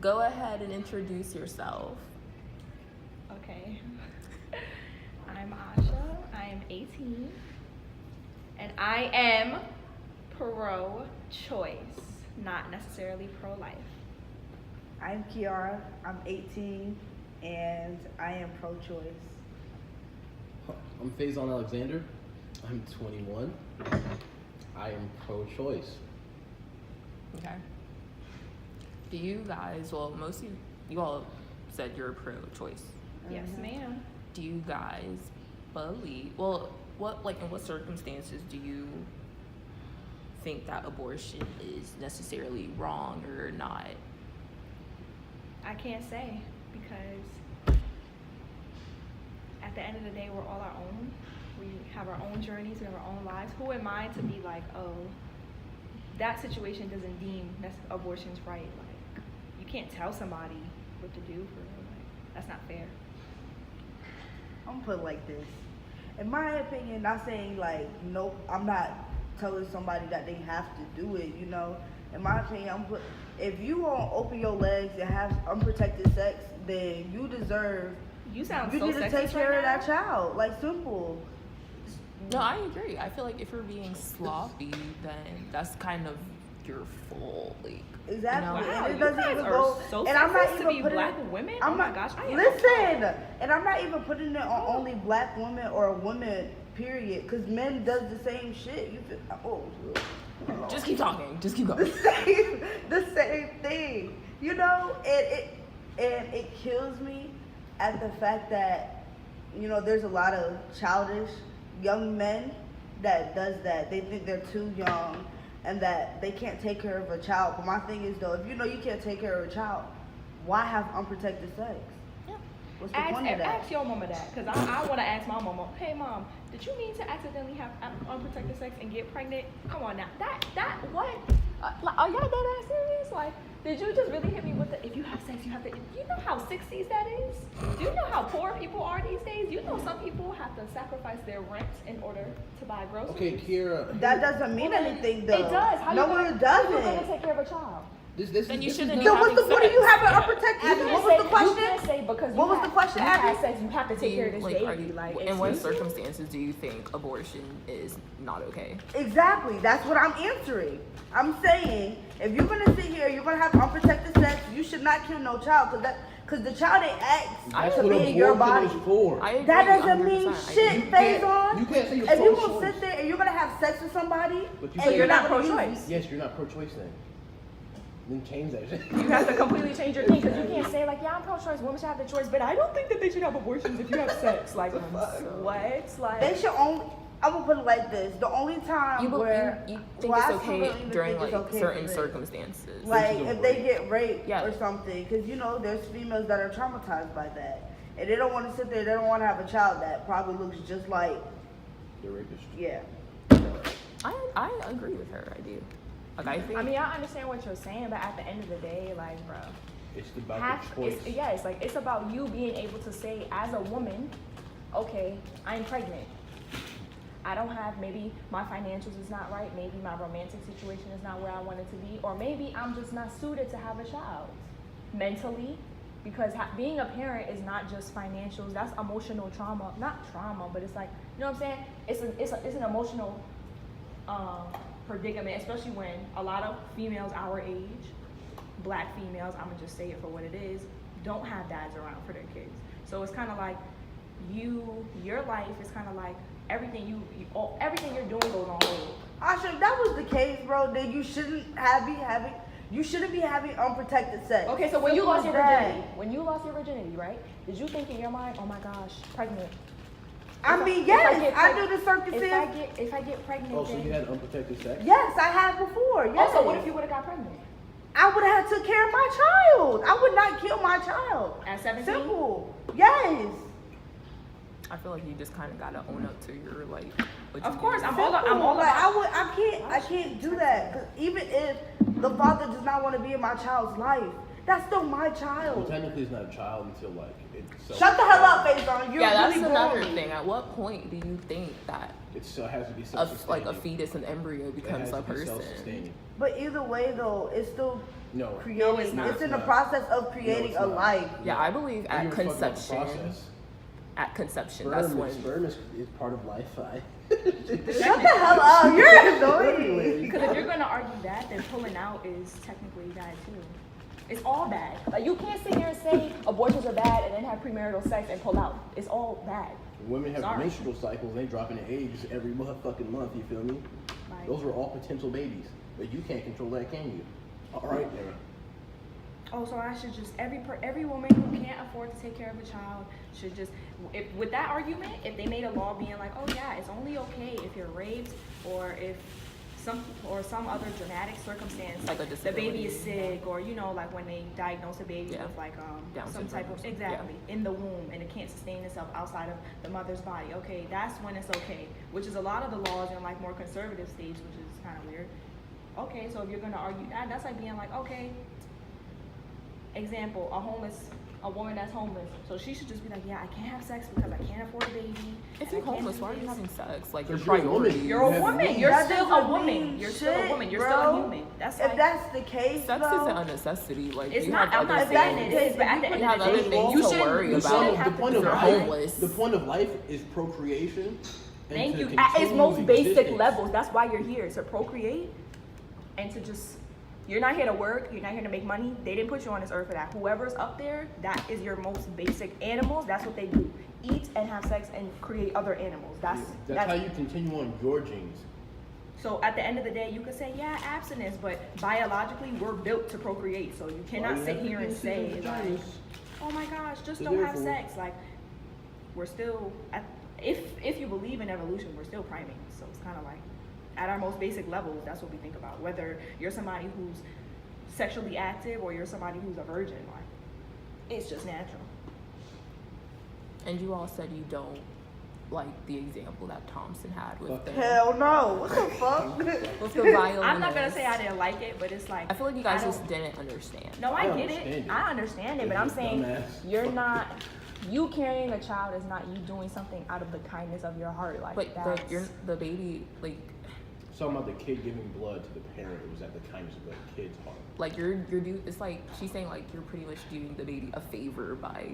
go ahead and introduce yourself. Okay. I'm Asha. I am 18. And I am pro-choice, not necessarily pro-life. I'm Kiara. I'm 18, and I am pro-choice. I'm Faison Alexander. I'm 21. I am pro-choice. Okay. Do you guys, well, most of you all said you're pro-choice. Yes, ma'am. Do you guys believe, well, in what circumstances do you think that abortion is necessarily wrong or not? I can't say because at the end of the day, we're all our own. We have our own journeys, we have our own lives. Who am I to be like, oh, that situation doesn't deem abortion's right? Like, you can't tell somebody what to do for real. Like, that's not fair. I'm gonna put it like this. In my opinion, not saying like, nope, I'm not telling somebody that they have to do it, you know. In my opinion, if you won't open your legs and have unprotected sex, then you deserve, You sound you so need to sexist take care right of that now. child. Like, simple. No, I agree. I feel like if you're being sloppy, then that's kind of your fault. Like, Exactly. You know? Wow, And it you doesn't guys even are go. so And I'm not sexist to even be putting black it. women. I'm Oh my not, gosh, I am listen. And I'm not even putting it on only black women or women. Period. Because men does the same shit. You feel? Oh. just keep talking. Just keep the going. same thing, you know, and it kills me at the fact that, you know, there's a lot of childish young men that does that. They think they're too young and that they can't take care of a child. But my thing is though, if you know you can't take care of a child, why have unprotected sex? Yeah. What's the point of that? Ask your mama that, because I want to ask my mama, hey mom, did you mean to accidentally have unprotected sex and get pregnant? Come on now, that what? Are y'all dead ass serious? Like, did you just really hit me with the, if you have sex, you have to, you know how 60s that is? Do you know how poor people are these days? You know some people have to sacrifice their rent in order to buy groceries? Okay, Kiara. That doesn't mean anything though. It does. How No, you it How you gonna doesn't. take care of a child? Then you shouldn't Then what's the point of you having You unprotected? can't What say- was the question? You can't say because What you was had- the question, you had Abby? sex, you have to take care of this Are baby. you, Like, in what excuse me? circumstances do you think abortion is not okay? Exactly. That's what I'm answering. I'm saying if you're gonna sit here, you're gonna have unprotected sex. You should not kill no child because the child ain't asked That's to what be in your body. abortion is for. I agree. That doesn't mean 100%. shit, You can't Faison. say you're If you gonna pro-choice. sit there and you're gonna have sex with somebody, But you and say you're not gonna use- pro-choice. Yes, you're not pro-choice then. Then change that shit. You have to completely change your thing because you can't say like, yeah, I'm pro-choice. Women should have the choice, but I don't think that they should have abortions if you have sex. Like, what? Like, They should only. I'm gonna put it like this: the only time You where think well, it's I still don't okay even during think it's like okay certain for rape. circumstances. Like This is a if they rape. get raped Yeah. or something, because you know there's females that are traumatized by that, and they don't want to sit there. They don't want to have a child that probably looks just like, The rapist. yeah. I agree with her. I do. Like I think. I mean, I understand what you're saying, but at the end of the day, like, bro, It's about the choice. it's like it's about you being able to say as a woman, okay, I'm pregnant. I don't have, maybe my financials is not right, maybe my romantic situation is not where I want it to be, or maybe I'm just not suited to have a child mentally, because being a parent is not just financials, that's emotional trauma, not trauma, but it's like, you know what I'm saying? It's an emotional predicament, especially when a lot of females our age, black females, I'm gonna just say it for what it is, don't have dads around for their kids. So it's kind of like your life is kind of like everything everything you're doing goes on hold. Asha, if that was the case, bro, then you shouldn't be having unprotected sex. Okay, so when you Simple lost your as that. virginity, right? Did you think in your mind, oh my gosh, pregnant? I mean, yes, I do the circumstance. If I get pregnant, Oh, so then you had unprotected sex? Yes, I have before. Yes. also, what if you would have got pregnant I would have took care of my child. I would not kill my child. at 17? Simple. Yes. I feel like you just kind of gotta own up to your like. What Of you course, do. I'm all Like, about. I can't do that. 'Cause even if the father does not want to be in my child's life, that's still my Well, child. technically, it's not a child until like it's. Shut the hell up, Faison. You're Yeah, that's really another boring. thing. At what point do you think that It still has to be a, self-sustaining. like a fetus, an embryo It becomes has a to be person? self-sustaining. But either way, though, it's still No. creating. No, it's not. It's in the No. process of creating it's a not. life. Yeah, I believe You're at fucking up the conception. process. At conception, that's when. Sperm is part of life. Shut the hell up! You're annoying. Because if you're gonna argue that, then pulling out is technically bad too. It's all bad. Like you can't sit here and say abortions are bad and then have premarital sex and pull out. It's all bad. Women have Sorry. menstrual cycles. They drop into eggs every motherfucking month. You feel me? Like, Those are all potential babies, but you can't control that, can you? All right, then. oh, so I should just every woman who can't afford to take care of a child should just with that argument, if they made a law being like, oh yeah, it's only okay if you're raped or if some other dramatic circumstance, Like a the baby is disability. sick, or like when they diagnose a baby Yeah. with like Down some syndrome type or of something. exactly in the womb and it can't sustain itself outside of the mother's body. Okay, that's when it's okay. Which is a lot of the laws in like more conservative states, which is kind of weird. Okay, so if you're gonna argue that, that's like being like, okay, example, a woman that's homeless, so she should just be like, yeah, I can't have sex because I can't afford a baby. If and I you're can't homeless, do why are you this." having sex? Like your 'Cause you're a woman. priority. You're a That's woman. me. You're That still a doesn't woman. mean You're still a shit, woman. You're bro. still a human. That's If like that's the case, Sex though, isn't a necessity. Like it's you not. have I'm not other If that's saying the it case, is, but at the you end have of the other day, things you to shouldn't- worry you about. shouldn't The have to point of be life, homeless. the point of life is procreation. and Thank to you. At its continue most basic existence. levels, that's why you're here, to procreate and to just. You're not here to work. You're not here to make money. They didn't put you on this earth for that. Whoever's up there, that is your most basic animals. That's what they do: eat and have sex and create other animals. That's how you continue on your genes. So at the end of the day, you could say, yeah, abstinence, but biologically, we're built to procreate. So you cannot Why sit you have here and penises say, and like, vaginas? oh my gosh, just So don't have therefore- sex. Like, we're still, if you believe in evolution, we're still primates. So it's kind of like, at our most basic levels, that's what we think about. Whether you're somebody who's sexually active or you're somebody who's a virgin, like, it's just natural. And you all said you don't like the example that Thompson had with Fuck. the hell no. What the fuck? with the violinist. I'm not gonna say I didn't like it, but it's like I feel like you guys I just don't- didn't understand. No, I I get understand it. it. I understand it, but You're I'm just saying dumbass. you're not. You carrying a child is not you doing something out of the kindness of your heart. Like But that's, the baby, like Talking about the kid giving blood to the parent, it was at the kindness of the kid's heart. you're do. It's like she's saying like you're pretty much doing the baby a favor by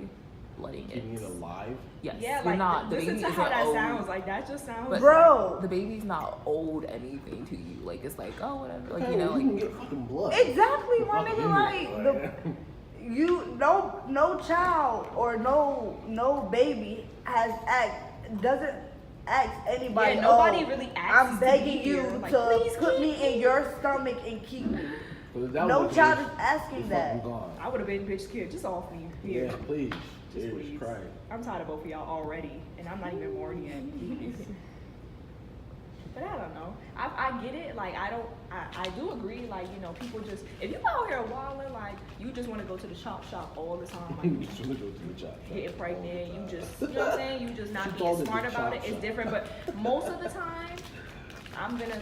letting Keeping it. it alive. Yes, yeah, you're like not. The listen baby to isn't how that owed. sounds. Like that just sounds. But Bro. the baby's not owed anything to you. Like it's like oh whatever. Like Okay, you know well, you can like get fucking blood. Exactly, The my fuck nigga. is it? Like no child or no baby doesn't ask anybody. Yeah, nobody "Oh, really asks I'm to begging be you here." Like, to "Please put keep me in your stomach and keep me." But if that No was the child case, is asking you're that. fucking gone. I would have been bitch scared. Just off me here. Yeah, please. Just Jesus please. Christ. I'm tired of both of y'all already, and I'm not even born yet. But I don't know. I get it. Like I do agree. Like people just if you out here wilding, like you just want to go to the shop all the time. Like, You should go to the chop shop. getting pregnant, Oh, you God. just, you know what I'm saying? You just not She being called it smart the about chop it. It's shop. different, but most of the time, I'm gonna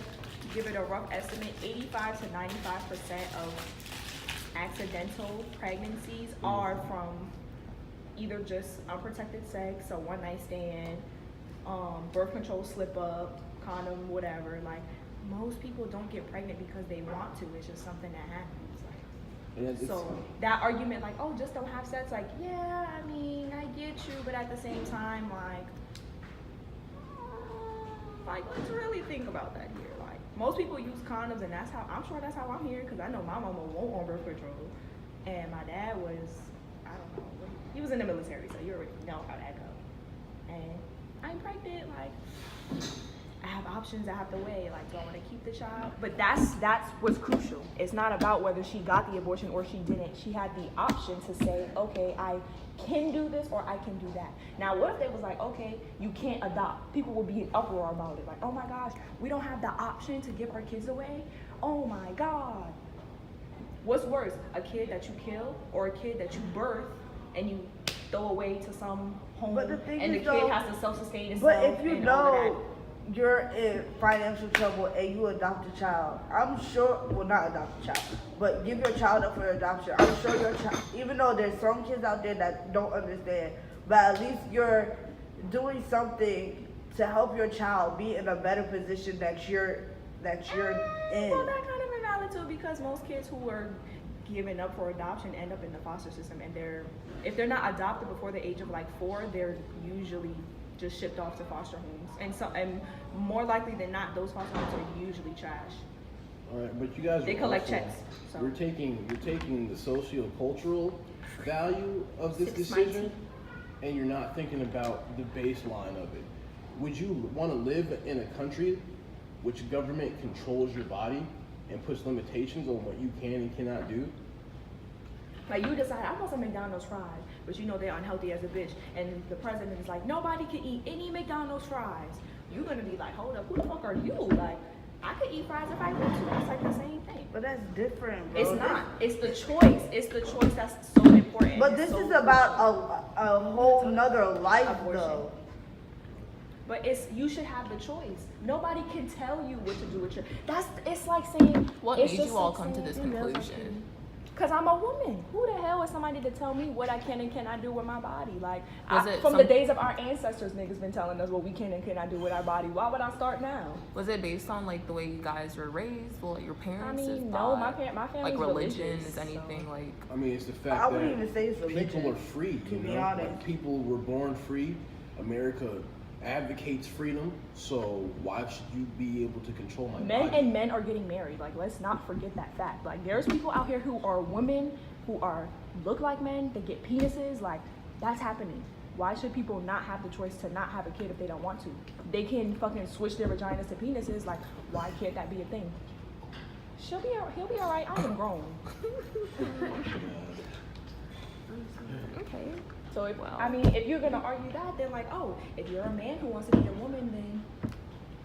give it a rough estimate. 85 to 95% of accidental pregnancies are from either just unprotected sex, a one night stand, birth control slip up, condom, whatever. Like most people don't get pregnant because they want to. It's just something that happens. Like, And it's- so that argument, like, oh, just don't have sex, like, yeah, I mean, I get you, but at the same time, like, let's really think about that here. Like, most people use condoms, and I'm sure that's how I'm here, because I know my mama won't on birth control, and my dad was, I don't know, he was in the military, so you already know how that goes. And I'm pregnant, like, I have options I have to weigh. Like, do I want to keep the child? But that's what's crucial. It's not about whether she got the abortion or she didn't. She had the option to say, okay, I can do this or I can do that. Now, what if they was like, okay, you can't adopt? People would be in uproar about it. Like, oh my gosh, we don't have the option to give our kids away? Oh my God. What's worse, a kid that you kill or a kid that you birth and you throw away to some home But the thing and the is, kid though, has to self-sustain itself? But if you and all of that? know you're in financial trouble and you adopt a child, I'm sure, well, not adopt a child, but give your child up for adoption. I'm sure your child, even though there's some kids out there that don't understand, but at least you're doing something to help your child be in a better position that you're in. Well, that kind of invalid too, because most kids who are given up for adoption end up in the foster system, and if they're not adopted before the age of like 4, they're usually just shipped off to foster homes, and more likely than not, those foster homes are usually trash. All right, but you guys They are collect also- checks, so. You're taking the socio-cultural value of this 690. decision, and you're not thinking about the baseline of it. Would you want to live in a country which government controls your body and puts limitations on what you can and cannot do? Like you decide, I want some McDonald's fries, but you know they're unhealthy as a bitch, and the president is like, nobody can eat any McDonald's fries. You're gonna be like, hold up, who the fuck are you? Like, I could eat fries if I want to. That's like the same thing. But that's different, bro. It's not. It's the choice. It's the choice that's so important. But It's this so is about a whole nother life, Abortion. though. But you should have the choice. Nobody can tell you what to do with your. It's like saying. What it's made just you all like come to saying this females are conclusion? Cause I'm a woman. Who the hell is somebody to tell me what I can and cannot do with my body? Like Was it from some- the days of our ancestors, niggas been telling us what we can and cannot do with our body. Why would I start now? Was it based on like the way you guys were raised? What your parents? I have mean, no, thought? my family's Like religion religious, is anything so. like? I mean, it's the fact I that wouldn't even say it's religion. people are free. to You be know? honest. Like, people were born free. America advocates freedom, so why should you be able to control my Men body? and men are getting married. Like, let's not forget that fact. Like, there's people out here who are women, who look like men, they get penises. Like, that's happening. Why should people not have the choice to not have a kid if they don't want to? They can fucking switch their vaginas to penises. Like, why can't that be a thing? He'll be all right. I am grown. Okay. So if Well. I mean, if you're gonna argue that, then like, oh, if you're a man who wants to be a woman, then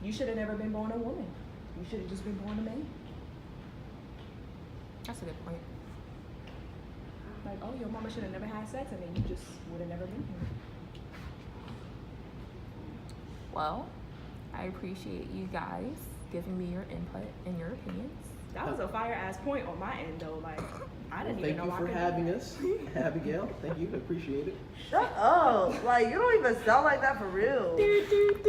you should have never been born a woman. You should have just been born a man. That's a good point. Like, oh, your mama should have never had sex, and then you just would have never been here. Well, I appreciate you guys giving me your input and your opinions. That was a fire ass point on my end, though. Like, I didn't Thank even know you I for could having do us, Abigail. Thank you, appreciate it. Shut up. Like, you don't even sound like that for real. that.